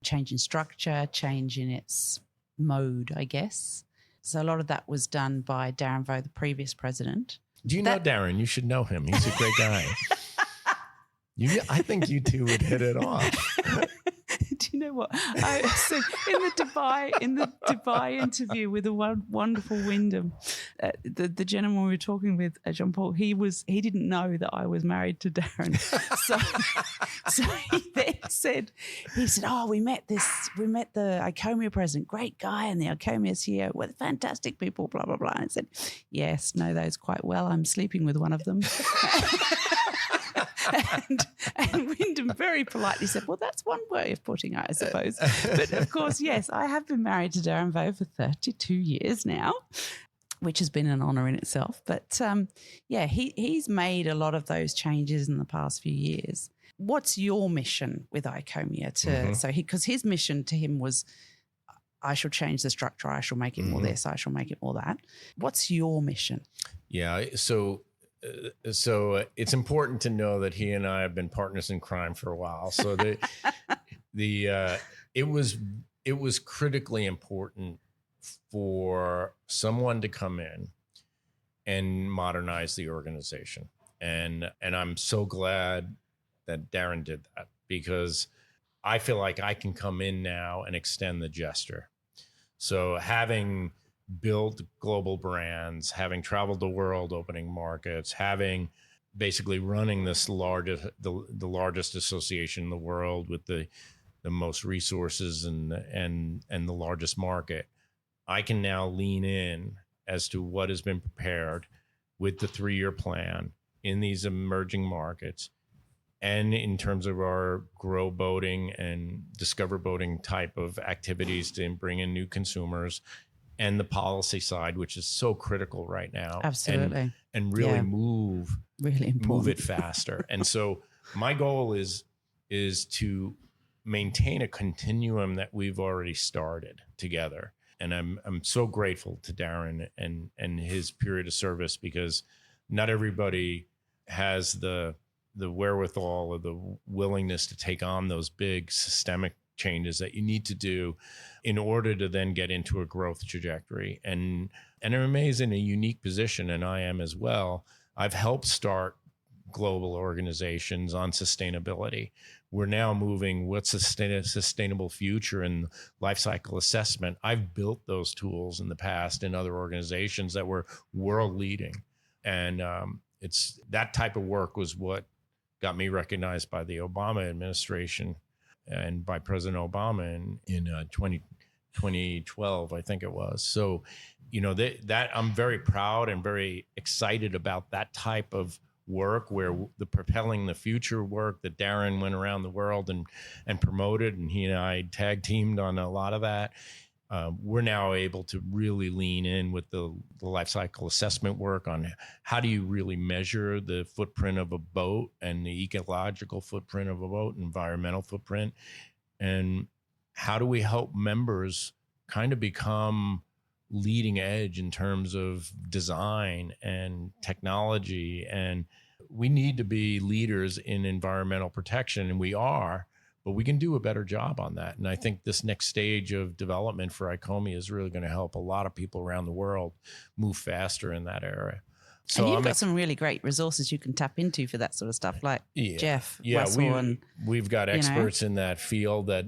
change in structure, change in its mode, I guess. So a lot of that was done by Darren Vo, the previous president. Do you know Darren? You should know him. He's a great guy. I think you two would hit it off. you know what? I said in the Dubai interview with the wonderful Wyndham, the gentleman we were talking with, Jean Paul, he didn't know that I was married to Darren. So he then said, oh, we met the ICOMIA president, great guy, and the ICOMIA CEO, were fantastic people, blah, blah, blah. And I said, yes, know those quite well. I'm sleeping with one of them. And Wyndham very politely said, well, that's one way of putting it, I suppose. But of course, yes, I have been married to Darren Vo for 32 years now, which has been an honour in itself. But he's made a lot of those changes in the past few years. What's your mission with ICOMIA? Because his mission to him was, I shall change the structure, I shall make it more this, I shall make it more that. What's your mission? Yeah, so it's important to know that he and I have been partners in crime for a while. So it was critically important for someone to come in and modernize the organization. And I'm so glad that Darren did that, because I feel like I can come in now and extend the gesture. So having built global brands, having traveled the world, opening markets, having basically running this the largest association in the world with the most resources and the largest market, I can now lean in as to what has been prepared with the 3-year plan in these emerging markets, and in terms of our grow boating and discover boating type of activities to bring in new consumers, and the policy side, which is so critical right now. Absolutely. And really move it faster. And so my goal is to maintain a continuum that we've already started together. And I'm so grateful to Darren and his period of service, because not everybody has the wherewithal or the willingness to take on those big systemic changes that you need to do in order to then get into a growth trajectory. And NMMA is in a unique position, and I am as well. I've helped start global organizations on sustainability. We're now moving what's a sustainable future and life cycle assessment. I've built those tools in the past in other organizations that were world leading. And it's that type of work was what got me recognized by the Obama administration and by President Obama in 2012, I think it was. So, that I'm very proud and very excited about that type of work, where the propelling the future work that Darren went around the world and promoted, and he and I tag teamed on a lot of that. We're now able to really lean in with the life cycle assessment work on how do you really measure the footprint of a boat and the ecological footprint of a boat, environmental footprint, and how do we help members kind of become leading edge in terms of design and technology. And we need to be leaders in environmental protection, and we are. But we can do a better job on that. And I think this next stage of development for ICOMIA is really going to help a lot of people around the world move faster in that area. So and you've got some really great resources you can tap into for that sort of stuff, like Jeff Wessel. We've got experts in that field that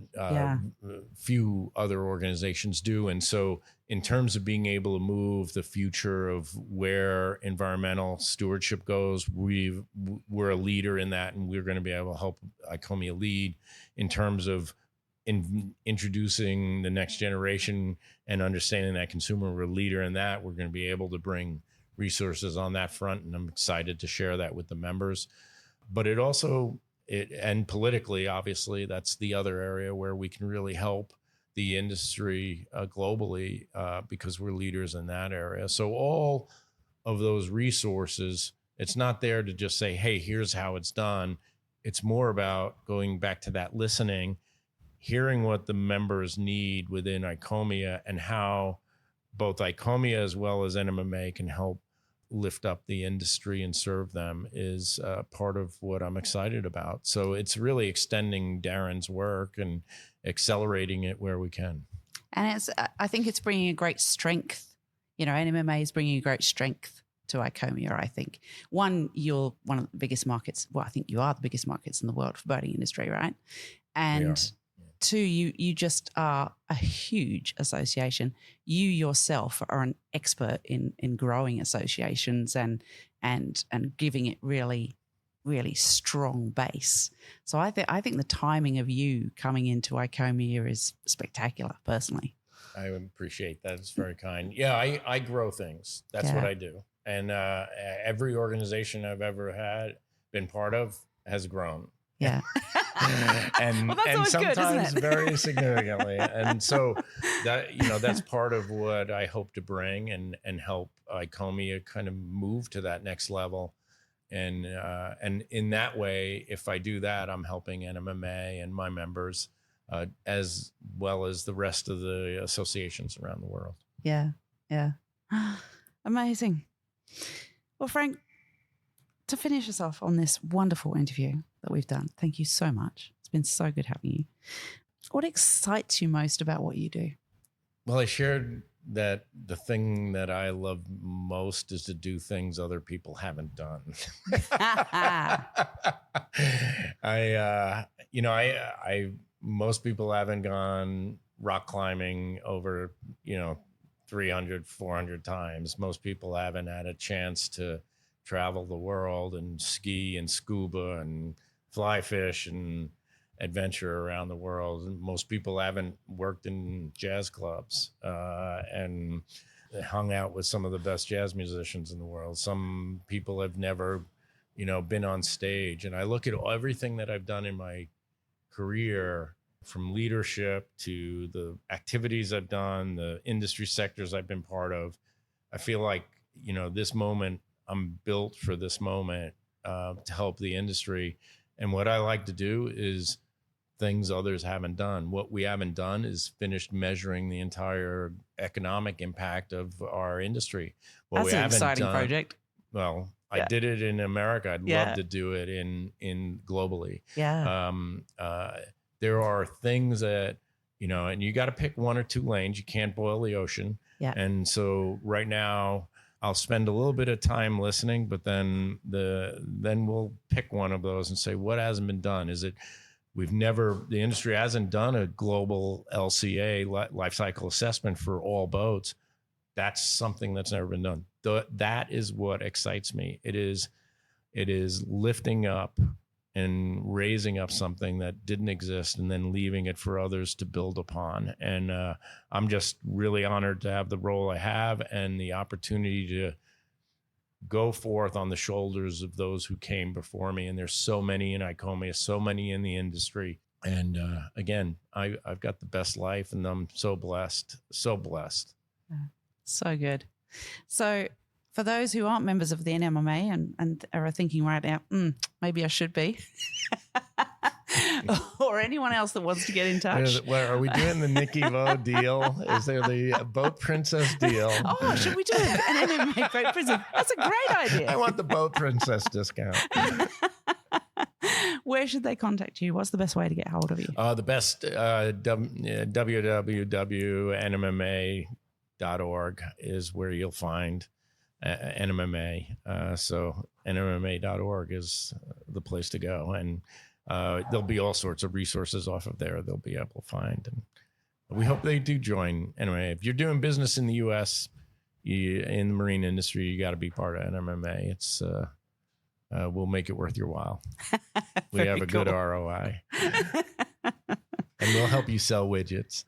few other organizations do. And so in terms of being able to move the future of where environmental stewardship goes, we're a leader in that, and we're going to be able to help ICOMIA lead in terms of introducing the next generation and understanding that consumer. We're a leader in that. We're going to be able to bring resources on that front, and I'm excited to share that with the members. But it also, and politically, obviously, that's the other area where we can really help the industry globally, because we're leaders in that area. So all of those resources, it's not there to just say, hey, here's how it's done. It's more about going back to that listening, hearing what the members need within ICOMIA, and how both ICOMIA as well as NMMA can help lift up the industry and serve them is part of what I'm excited about. So it's really extending Darren's work and accelerating it where we can. And I think it's bringing a great strength. NMMA is bringing a great strength to ICOMIA, I think. One, you're one of the biggest markets. Well, I think you are the biggest markets in the world for boating industry, right? And too, you just are a huge association. You yourself are an expert in growing associations and giving it really, really strong base. So I think the timing of you coming into ICOMIA is spectacular, personally. I appreciate that. It's very kind. Yeah, I grow things. That's what I do. And every organization I've ever been part of has grown. Yeah. and well, that's sometimes good, very significantly. And so that's part of what I hope to bring and help ICOMIA kind of move to that next level. And in that way, if I do that, I'm helping NMMA and my members as well as the rest of the associations around the world. Yeah. Yeah. Amazing. Well, Frank, to finish us off on this wonderful interview that we've done, thank you so much. It's been so good having you. What excites you most about what you do? Well, I shared that the thing that I love most is to do things other people haven't done. Most people haven't gone rock climbing over, 300, 400 times. Most people haven't had a chance to travel the world and ski and scuba and fly fish and adventure around the world. And most people haven't worked in jazz clubs and hung out with some of the best jazz musicians in the world. Some people have never, been on stage. And I look at everything that I've done in my career, from leadership to the activities I've done, the industry sectors I've been part of. I feel like, this moment, I'm built for this moment to help the industry. And what I like to do is things others haven't done. What we haven't done is finished measuring the entire economic impact of our industry. That's an exciting project. Well, I did it in America. I'd love to do it in globally. Yeah. There are things that, and you got to pick one or two lanes. You can't boil the ocean. Yeah. And so right now I'll spend a little bit of time listening, but then we'll pick one of those and say, what hasn't been done? Is it, the industry hasn't done a global LCA, life cycle assessment, for all boats. That's something that's never been done. That is what excites me. It is lifting up and raising up something that didn't exist and then leaving it for others to build upon. And I'm just really honored to have the role I have and the opportunity to go forth on the shoulders of those who came before me. And there's so many in ICOMIA, so many in the industry. And again, I've got the best life, and I'm so blessed, so blessed. So good. So for those who aren't members of the NMMA and are thinking right now, maybe I should be, or anyone else that wants to get in touch. Are we doing the Nikki Vo deal? Is there the Boat Princess deal? Oh, should we do an NMMA Boat Princess? That's a great idea. I want the Boat Princess discount. Where should they contact you? What's the best way to get hold of you? The best, www.nmma.org is where you'll find NMMA. So NMMA.org is the place to go. And there'll be all sorts of resources off of there they'll be able to find. And we hope they do join. Anyway, if you're doing business in the U.S., in the marine industry, you got to be part of NMMA. It's we'll make it worth your while. We have a good ROI. And we'll help you sell widgets.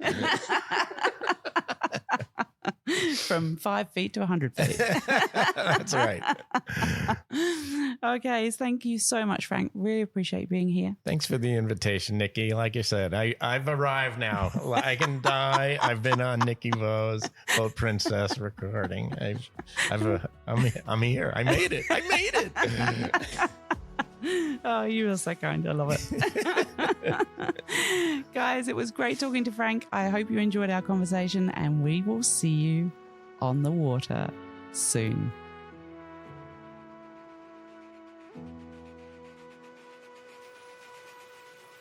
From 5 feet to 100 feet. That's right. Okay. Thank you so much, Frank. Really appreciate being here. Thanks for the invitation, Nikki. Like I said, I've arrived now. I can die. I've been on Nikki Vo's Boat Princess recording. I'm here. I made it. Oh, you are so kind. I love it. Guys, it was great talking to Frank. I hope you enjoyed our conversation, and we will see you on the water soon.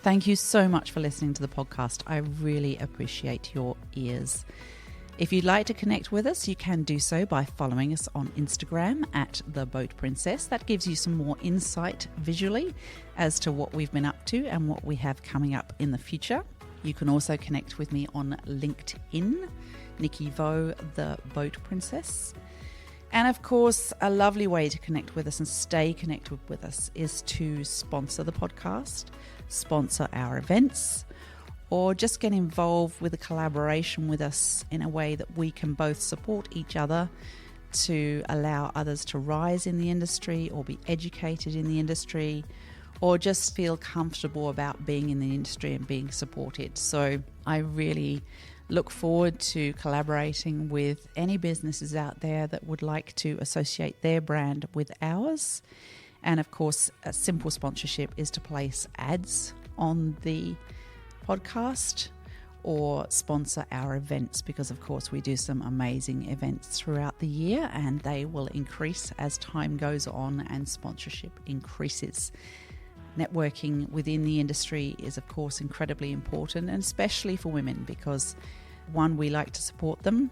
Thank you so much for listening to the podcast. I really appreciate your ears. If you'd like to connect with us, you can do so by following us on Instagram at The Boat Princess. That gives you some more insight visually as to what we've been up to and what we have coming up in the future. You can also connect with me on LinkedIn, Nikki Vo, the Boat Princess. And of course, a lovely way to connect with us and stay connected with us is to sponsor the podcast, sponsor our events, or just get involved with a collaboration with us in a way that we can both support each other to allow others to rise in the industry or be educated in the industry, or just feel comfortable about being in the industry and being supported. So I really look forward to collaborating with any businesses out there that would like to associate their brand with ours. And of course, a simple sponsorship is to place ads on the podcast or sponsor our events, because of course we do some amazing events throughout the year and they will increase as time goes on and sponsorship increases. Networking within the industry is of course incredibly important, and especially for women, because one, we like to support them,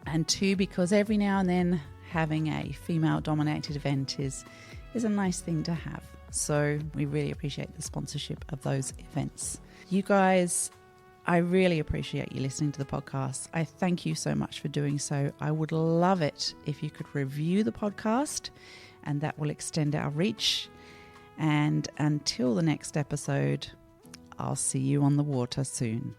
and two, because every now and then having a female dominated event is a nice thing to have. So we really appreciate the sponsorship of those events. You guys, I really appreciate you listening to the podcast. I thank you so much for doing so. I would love it if you could review the podcast, and that will extend our reach. And until the next episode, I'll see you on the water soon.